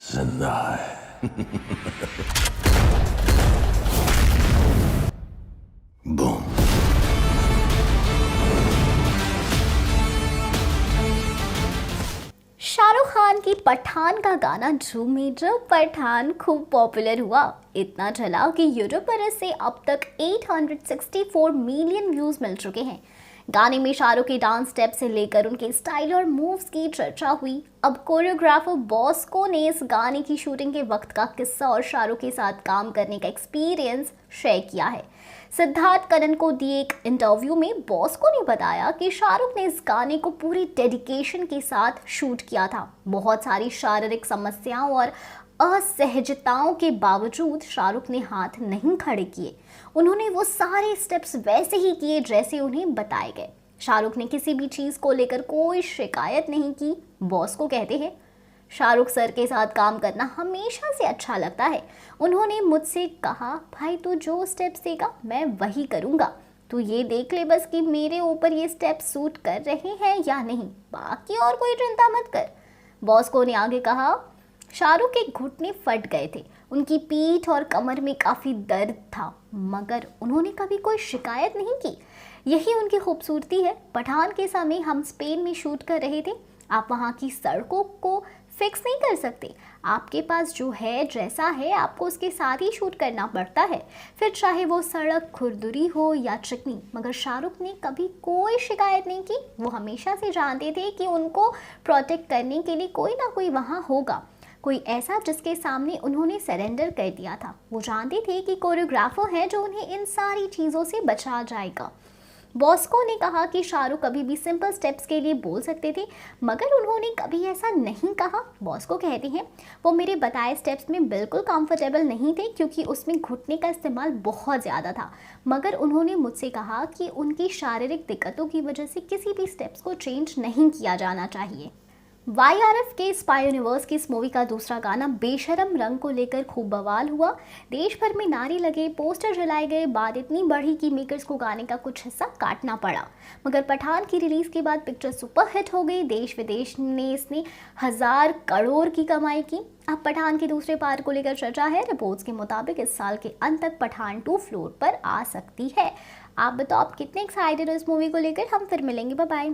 जिंदा है। बूम। शाहरुख खान की पठान का गाना झूमे जब पठान खूब पॉपुलर हुआ। इतना चला कि यूट्यूब पर इसे अब तक 864 मिलियन व्यूज मिल चुके हैं। गाने में शाहरुख के डांस स्टेप से लेकर उनके स्टाइल और मूव्स की चर्चा हुई। अब कोरियोग्राफर बॉस्को ने इस गाने की शूटिंग के वक्त का किस्सा और शाहरुख के साथ काम करने का एक्सपीरियंस शेयर किया है। सिद्धार्थ कनन को दिए एक इंटरव्यू में बॉस्को ने बताया कि शाहरुख ने इस गाने को पूरी डेडिकेशन के साथ शूट किया था। बहुत सारी शारीरिक समस्याओं और असहजताओं के बावजूद शाहरुख ने हाथ नहीं खड़े किए। उन्होंने वो सारे स्टेप्स वैसे ही किए जैसे उन्हें बताए गए। शाहरुख ने किसी भी चीज़ को लेकर कोई शिकायत नहीं की। बॉस्को कहते हैं, शाहरुख सर के साथ काम करना हमेशा से अच्छा लगता है। उन्होंने मुझसे कहा, भाई तू जो स्टेप्स देगा मैं वही करूँगा, तू ये देख ले बस कि मेरे ऊपर ये स्टेप सूट कर रहे हैं या नहीं, बाकी और कोई चिंता मत कर। बॉस्को ने आगे कहा, शाहरुख के घुटने फट गए थे, उनकी पीठ और कमर में काफ़ी दर्द था, मगर उन्होंने कभी कोई शिकायत नहीं की। यही उनकी खूबसूरती है। पठान के समय हम स्पेन में शूट कर रहे थे। आप वहाँ की सड़कों को फिक्स नहीं कर सकते। आपके पास जो है जैसा है आपको उसके साथ ही शूट करना पड़ता है, फिर चाहे वो सड़क खुरदुरी हो या चिकनी। मगर शाहरुख ने कभी कोई शिकायत नहीं की। वो हमेशा से जानते थे कि उनको प्रोटेक्ट करने के लिए कोई ना कोई वहाँ होगा, कोई ऐसा जिसके सामने उन्होंने सरेंडर कर दिया था। वो जानते थे कि कोरियोग्राफर है जो उन्हें इन सारी चीज़ों से बचा जाएगा। बॉस्को ने कहा कि शाहरुख कभी भी सिंपल स्टेप्स के लिए बोल सकते थे, मगर उन्होंने कभी ऐसा नहीं कहा। बॉस्को कहते हैं, वो मेरे बताए स्टेप्स में बिल्कुल कंफर्टेबल नहीं थे क्योंकि उसमें घुटने का इस्तेमाल बहुत ज़्यादा था, मगर उन्होंने मुझसे कहा कि उनकी शारीरिक दिक्कतों की वजह से किसी भी स्टेप्स को चेंज नहीं किया जाना चाहिए। YRF के स्पाई यूनिवर्स की इस मूवी का दूसरा गाना बेशरम रंग को लेकर खूब बवाल हुआ। देश भर में नारे लगे, पोस्टर जलाए गए, बात इतनी बढ़ी कि मेकर्स को गाने का कुछ हिस्सा काटना पड़ा। मगर पठान की रिलीज के बाद पिक्चर सुपरहिट हो गई। देश विदेश ने इसने 1000 करोड़ की कमाई की। अब पठान के दूसरे पार्ट को लेकर चर्चा है। रिपोर्ट्स के मुताबिक इस साल के अंत तक पठान 2 फ्लोर पर आ सकती है। आप बताओ, आप कितने एक्साइटेड हो इस मूवी को लेकर? हम फिर मिलेंगे, बाय बाय।